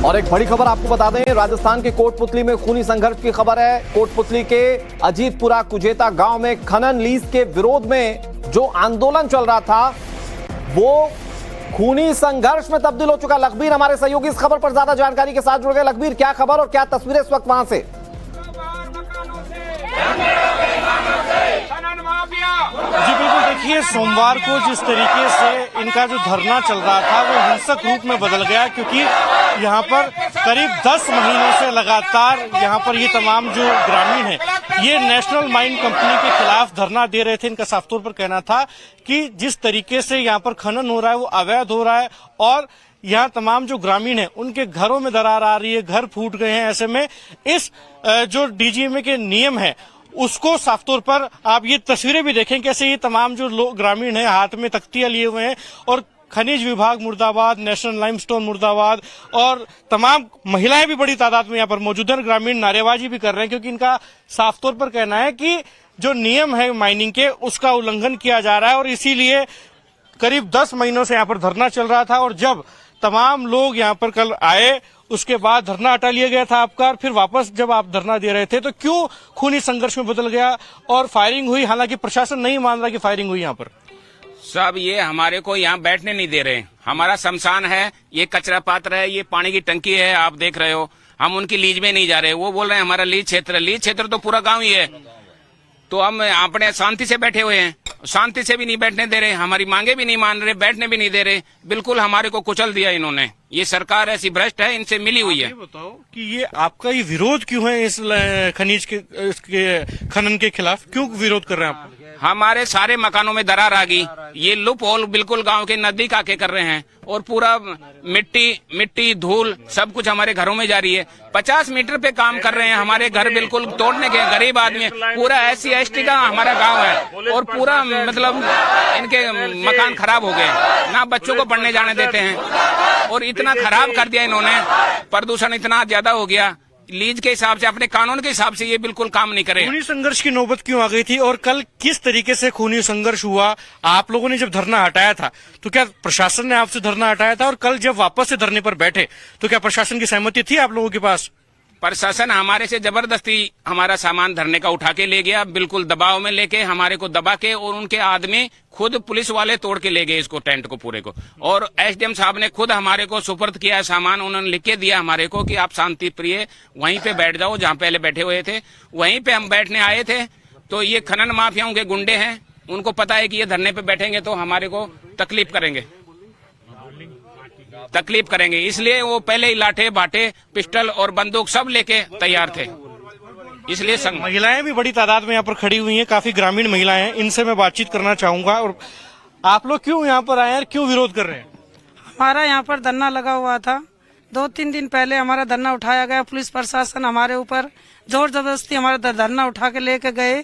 और एक बड़ी खबर आपको बता दें, राजस्थान के कोटपुतली में खूनी संघर्ष की खबर है। कोटपुतली के अजीतपुरा कुजेता गांव में खनन लीज के विरोध में जो आंदोलन चल रहा था वो खूनी संघर्ष में तब्दील हो चुका। लखबीर हमारे सहयोगी इस खबर पर ज्यादा जानकारी के साथ जुड़ गए। लखबीर, क्या खबर और क्या तस्वीरें इस वक्त वहां से? जी बिल्कुल, देखिए सोमवार को जिस तरीके से इनका जो धरना चल रहा था वो हिंसक रूप में बदल गया, क्योंकि यहाँ पर करीब 10 महीनों से लगातार यहाँ पर ये तमाम जो ग्रामीण हैं ये नेशनल माइन कंपनी के खिलाफ धरना दे रहे थे। इनका साफ तौर पर कहना था कि जिस तरीके से यहाँ पर खनन हो रहा है वो अवैध हो रहा है और यहाँ तमाम जो ग्रामीण हैं उनके घरों में दरार आ रही है, घर फूट गए हैं। ऐसे में इस जो डीजीएमए के नियम है उसको साफ तौर पर आप ये तस्वीरें भी देखें कैसे ये तमाम जो लोग ग्रामीण हैं हाथ में तख्तियां लिए हुए हैं और खनिज विभाग मुर्दाबाद, नेशनल लाइमस्टोन मुर्दाबाद और तमाम महिलाएं भी बड़ी तादाद में यहाँ पर मौजूद हैं। ग्रामीण नारेबाजी भी कर रहे हैं क्योंकि इनका साफ तौर पर कहना है कि जो नियम है माइनिंग के उसका उल्लंघन किया जा रहा है और इसीलिए करीब 10 महीनों से यहाँ पर धरना चल रहा था। और जब तमाम लोग यहाँ पर कल आए उसके बाद धरना हटा लिया गया था आपका, और फिर वापस जब आप धरना दे रहे थे तो क्यों खूनी संघर्ष में बदल गया और फायरिंग हुई? हालांकि प्रशासन नहीं मान रहा कि फायरिंग हुई यहाँ पर। सब ये हमारे को यहाँ बैठने नहीं दे रहे। हमारा शमशान है, ये कचरा पात्र है, ये पानी की टंकी है, आप देख रहे हो। हम उनकी लीज में नहीं जा रहे। वो बोल रहे हैं हमारा लीज क्षेत्र तो पूरा गांव ही है। तो हम अपने शांति से बैठे हुए हैं, शांति से भी नहीं बैठने दे रहे, हमारी मांगे भी नहीं मान रहे, बैठने भी नहीं दे रहे। बिल्कुल हमारे को कुचल दिया इन्होंने। ये सरकार ऐसी भ्रष्ट है, इनसे मिली हुई है। बताओ कि ये आपका ये विरोध क्यों है इस खनिज के इसके खनन के खिलाफ? क्यों विरोध कर रहे हैं आप? हमारे सारे मकानों में दरार आ गई। ये लूप होल बिल्कुल गांव के नजदीक आके कर रहे हैं और पूरा मिट्टी धूल सब कुछ हमारे घरों में जा रही है। 50 मीटर पे काम कर रहे हैं। हमारे घर बिल्कुल तोड़ने के, गरीब आदमी, पूरा SC/ST का हमारा गांव है और पूरा मतलब इनके मकान खराब हो गए, ना बच्चों को पढ़ने जाने देते हैं और इतना खराब कर दिया इन्होंने। प्रदूषण इतना ज्यादा हो गया, लीज के हिसाब से, अपने कानून के हिसाब से ये बिल्कुल काम नहीं करे। खूनी संघर्ष की नौबत क्यों आ गई थी और कल किस तरीके से खूनी संघर्ष हुआ? आप लोगों ने जब धरना हटाया था तो क्या प्रशासन ने आपसे धरना हटाया था? और कल जब वापस से धरने पर बैठे तो क्या प्रशासन की सहमति थी आप लोगों के पास? प्रशासन हमारे से जबरदस्ती हमारा सामान धरने का उठा के ले गया, बिल्कुल दबाव में लेके, हमारे को दबा के, और उनके आदमी खुद पुलिस वाले तोड़ के ले गए इसको, टेंट को पूरे को। और SDM साहब ने खुद हमारे को सुपर्द किया है सामान। उन्होंने लिख के दिया हमारे को कि आप शांति प्रिय वहीं पे बैठ जाओ जहाँ पहले बैठे हुए थे, वहीं पे हम बैठने आए थे। तो ये खनन माफियाओं के गुंडे हैं, उनको पता है कि ये धरने पे बैठेंगे तो हमारे को तकलीफ करेंगे, इसलिए वो पहले ही लाठे बाटे, पिस्टल और बंदूक सब लेके तैयार थे। इसलिए महिलाएं भी बड़ी तादाद में यहाँ पर खड़ी हुई हैं, काफी ग्रामीण महिलाएं हैं, इनसे मैं बातचीत करना चाहूंगा। और आप लोग क्यों यहाँ पर आए हैं, क्यों विरोध कर रहे हैं? हमारा यहाँ पर धरना लगा हुआ था। 2-3 दिन पहले हमारा धरना उठाया गया। पुलिस प्रशासन हमारे ऊपर जोर जबरदस्ती हमारा धरना उठा के लेके गए।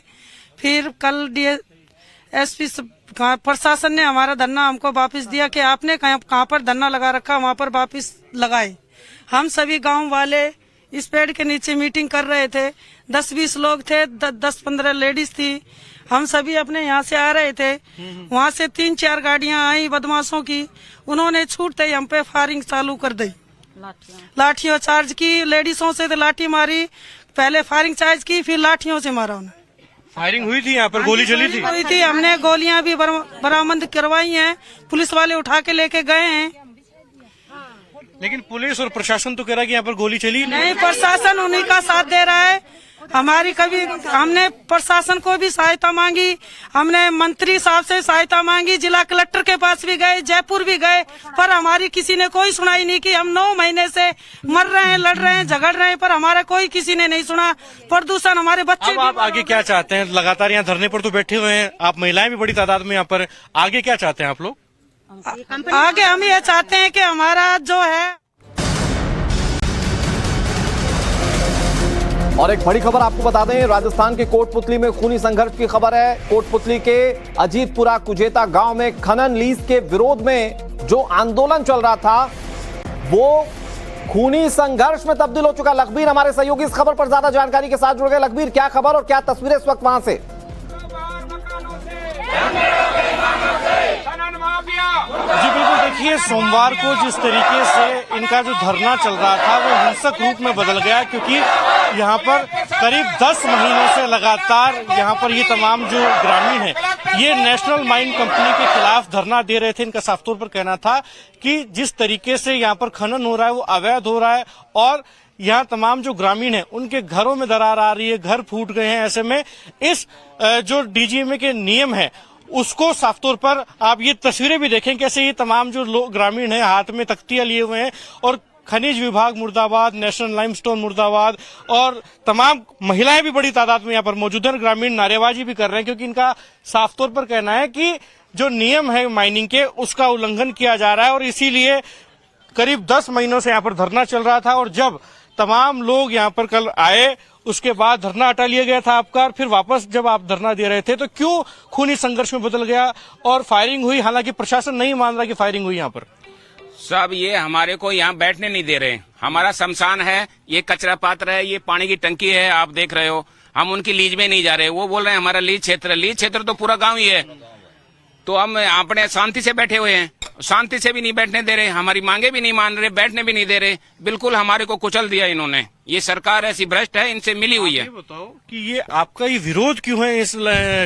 फिर कल DSP प्रशासन ने हमारा धरना हमको वापस दिया कि आपने कहाँ पर धरना लगा रखा वहाँ पर वापस लगाए। हम सभी गांव वाले इस पेड़ के नीचे मीटिंग कर रहे थे। 10-20 लोग थे, 10-15 लेडीज थी। हम सभी अपने यहाँ से आ रहे थे। वहाँ से 3-4 गाड़ियाँ आई बदमाशों की। उन्होंने छूटते ही हम पे फायरिंग चालू कर दी, लाठियों चार्ज की। लेडीजों से तो लाठी मारी, पहले फायरिंग चार्ज की, फिर लाठियों से मारा उन्हें। फायरिंग हुई थी यहाँ पर, गोली चली थी? हमने गोलियां भी बरामद करवाई हैं, पुलिस वाले उठा के लेके गए हैं। लेकिन पुलिस और प्रशासन तो कह रहा है कि यहाँ पर गोली चली नहीं। प्रशासन उन्हीं का साथ दे रहा है। हमने प्रशासन को भी सहायता मांगी, हमने मंत्री साहब से सहायता मांगी, जिला कलेक्टर के पास भी गए, जयपुर भी गए, पर हमारी किसी ने कोई सुनाई नहीं की। हम 9 महीने से मर रहे हैं, लड़ रहे हैं, झगड़ रहे हैं, पर हमारा कोई किसी ने नहीं सुना। प्रदूषण, हमारे बच्चे। अब आप आगे क्या चाहते हैं? लगातार यहाँ धरने पर तो बैठे हुए हैं आप, महिलाएं भी बड़ी तादाद में यहाँ पर, आगे क्या चाहते हैं आप लोग? आगे हम ये चाहते हैं कि हमारा जो है। और एक बड़ी खबर आपको बता दें, राजस्थान के कोटपुतली में खूनी संघर्ष की खबर है। कोटपुतली के अजीतपुरा कुजेता गांव में खनन लीज के विरोध में जो आंदोलन चल रहा था वो खूनी संघर्ष में तब्दील हो चुका। लखबीर हमारे सहयोगी इस खबर पर ज्यादा जानकारी के साथ जुड़ गए। लखबीर, क्या खबर और क्या तस्वीरें इस वक्त वहां से? जी बिल्कुल, देखिए सोमवार को जिस तरीके से इनका जो धरना चल रहा था वो हिंसक रूप में बदल गया, क्योंकि यहाँ पर करीब 10 महीनों से लगातार यहाँ पर ये तमाम जो ग्रामीण हैं ये नेशनल माइन कंपनी के खिलाफ धरना दे रहे थे। इनका साफ तौर पर कहना था कि जिस तरीके से यहाँ पर खनन हो रहा है वो अवैध हो रहा है और यहाँ तमाम जो ग्रामीण हैं उनके घरों में दरार आ रही है, घर फूट गए हैं। ऐसे में इस जो डीजीएमए के नियम है उसको साफ तौर पर आप ये तस्वीरें भी देखें कैसे ये तमाम जो लोग ग्रामीण हैं हाथ में तख्तियां लिए हुए हैं और खनिज विभाग मुर्दाबाद, नेशनल लाइमस्टोन मुर्दाबाद और तमाम महिलाएं भी बड़ी तादाद में यहाँ पर मौजूद हैं। ग्रामीण नारेबाजी भी कर रहे हैं क्योंकि इनका साफ तौर पर कहना है कि जो नियम है माइनिंग के उसका उल्लंघन किया जा रहा है और इसीलिए करीब 10 महीनों से यहाँ पर धरना चल रहा था। और जब तमाम लोग यहाँ पर कल आए उसके बाद धरना हटा लिया गया था आपका, और फिर वापस जब आप धरना दे रहे थे तो क्यों खूनी संघर्ष में बदल गया और फायरिंग हुई? हालांकि प्रशासन नहीं मान रहा कि फायरिंग हुई यहाँ पर। सब ये हमारे को यहाँ बैठने नहीं दे रहे। हमारा शमशान है, ये कचरा पात्र है, ये पानी की टंकी है, आप देख रहे हो। हम उनकी लीज में नहीं जा रहे। वो बोल रहे हैं हमारा लीज क्षेत्र तो पूरा गांव ही है। तो हम अपने शांति से बैठे हुए हैं, शांति से भी नहीं बैठने दे रहे, हमारी मांगे भी नहीं मान रहे, बैठने भी नहीं दे रहे। बिल्कुल हमारे को कुचल दिया इन्होंने। ये सरकार ऐसी भ्रष्ट है, इनसे मिली हुई है। ये बताओ कि ये आपका ये विरोध क्यों है इस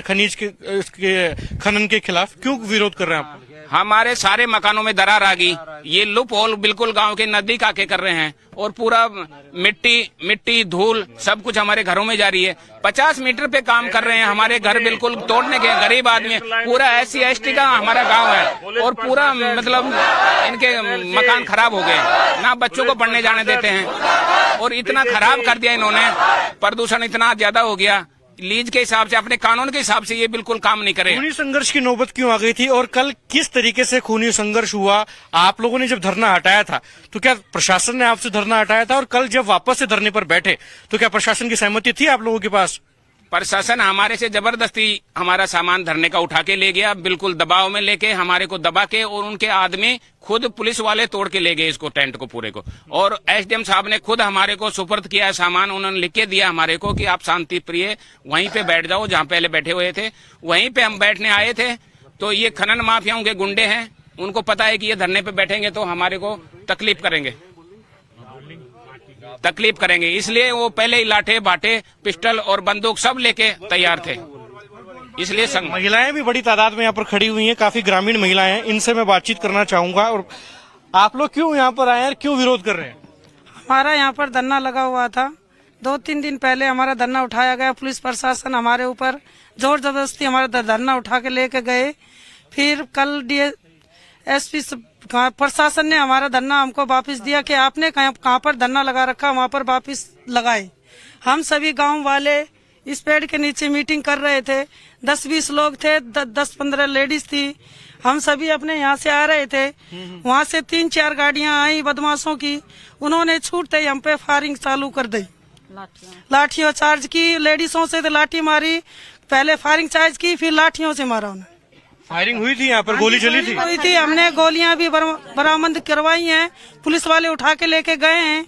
खनिज के इसके खनन के खिलाफ? क्यों विरोध कर रहे हैं आप? हमारे सारे मकानों में दरार आ गई। ये लूप होल बिल्कुल गांव के नजदीक आके कर रहे हैं और पूरा मिट्टी धूल सब कुछ हमारे घरों में जा रही है। 50 मीटर पे काम कर रहे हैं। हमारे घर बिल्कुल तोड़ने के, गरीब आदमी, पूरा SC/ST का हमारा गांव है और पूरा मतलब इनके मकान खराब हो गए। ना बच्चों को पढ़ने जाने देते हैं और इतना खराब कर दिया इन्होंने। प्रदूषण इतना ज्यादा हो गया। लीज के हिसाब से, अपने कानून के हिसाब से ये बिल्कुल काम नहीं करे। खूनी संघर्ष की नौबत क्यों आ गई थी और कल किस तरीके से खूनी संघर्ष हुआ? आप लोगों ने जब धरना हटाया था तो क्या प्रशासन ने आपसे धरना हटाया था? और कल जब वापस से धरने पर बैठे तो क्या प्रशासन की सहमति थी आप लोगों के पास? प्रशासन हमारे से जबरदस्ती हमारा सामान धरने का उठा के ले गया, बिल्कुल दबाव में लेके, हमारे को दबा के, और उनके आदमी खुद पुलिस वाले तोड़ के ले गए इसको, टेंट को पूरे को। और SDM साहब ने खुद हमारे को सुपर्द किया है सामान। उन्होंने लिख के दिया हमारे को कि आप शांति प्रिय वहीं पे बैठ जाओ जहाँ पहले बैठे हुए थे, वहीं पे हम बैठने आए थे। तो ये खनन माफियाओं के गुंडे हैं, उनको पता है कि ये धरने पे बैठेंगे तो हमारे को तकलीफ करेंगे, इसलिए वो पहले ही लाठे बाटे, पिस्टल और बंदूक सब लेके तैयार थे। इसलिए महिलाएं भी बड़ी तादाद में यहाँ पर खड़ी हुई हैं, काफी ग्रामीण महिलाएं हैं, इनसे मैं बातचीत करना चाहूंगा। और आप लोग क्यों यहाँ पर आए हैं, क्यों विरोध कर रहे हैं? हमारा यहाँ पर धरना लगा हुआ था। 2-3 दिन पहले हमारा धरना उठाया गया। पुलिस प्रशासन हमारे ऊपर जोर जबरदस्ती हमारा धरना उठा के लेके गए। फिर कल DSP प्रशासन ने हमारा धरना हमको वापस दिया कि आपने कहाँ पर धरना लगा रखा वहाँ पर वापस लगाए। हम सभी गांव वाले इस पेड़ के नीचे मीटिंग कर रहे थे। 10-20 लोग थे, 10-15 लेडीज थी। हम सभी अपने यहाँ से आ रहे थे। वहाँ से 3-4 गाड़ियाँ आई बदमाशों की। उन्होंने छूटते ही हम पे फायरिंग चालू कर दी, लाठियों चार्ज की। लेडीजों से तो लाठी मारी, पहले फायरिंग चार्ज की, फिर लाठियों से मारा उन्हें। फायरिंग हुई थी यहाँ पर, गोली चली थी? हमने गोलियां भी बरामद करवाई हैं, पुलिस वाले उठा के लेके गए हैं।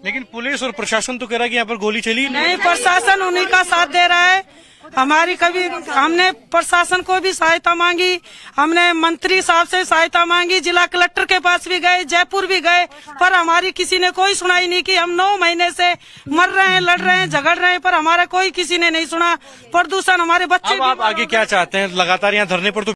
लेकिन पुलिस और प्रशासन तो कह रहा है कि यहाँ पर गोली चली नहीं। प्रशासन उन्हीं का साथ दे रहा है। हमने प्रशासन को भी सहायता मांगी, हमने मंत्री साहब से सहायता मांगी, जिला कलेक्टर के पास भी गए, जयपुर भी गए, पर हमारी किसी ने कोई सुनाई नहीं की। हम 9 महीने से मर रहे हैं, लड़ रहे हैं, झगड़ रहे हैं, पर हमारा कोई किसी ने नहीं सुना। प्रदूषण, हमारे बच्चे। अब आप आगे क्या चाहते हैं? लगातार यहाँ धरने पर तो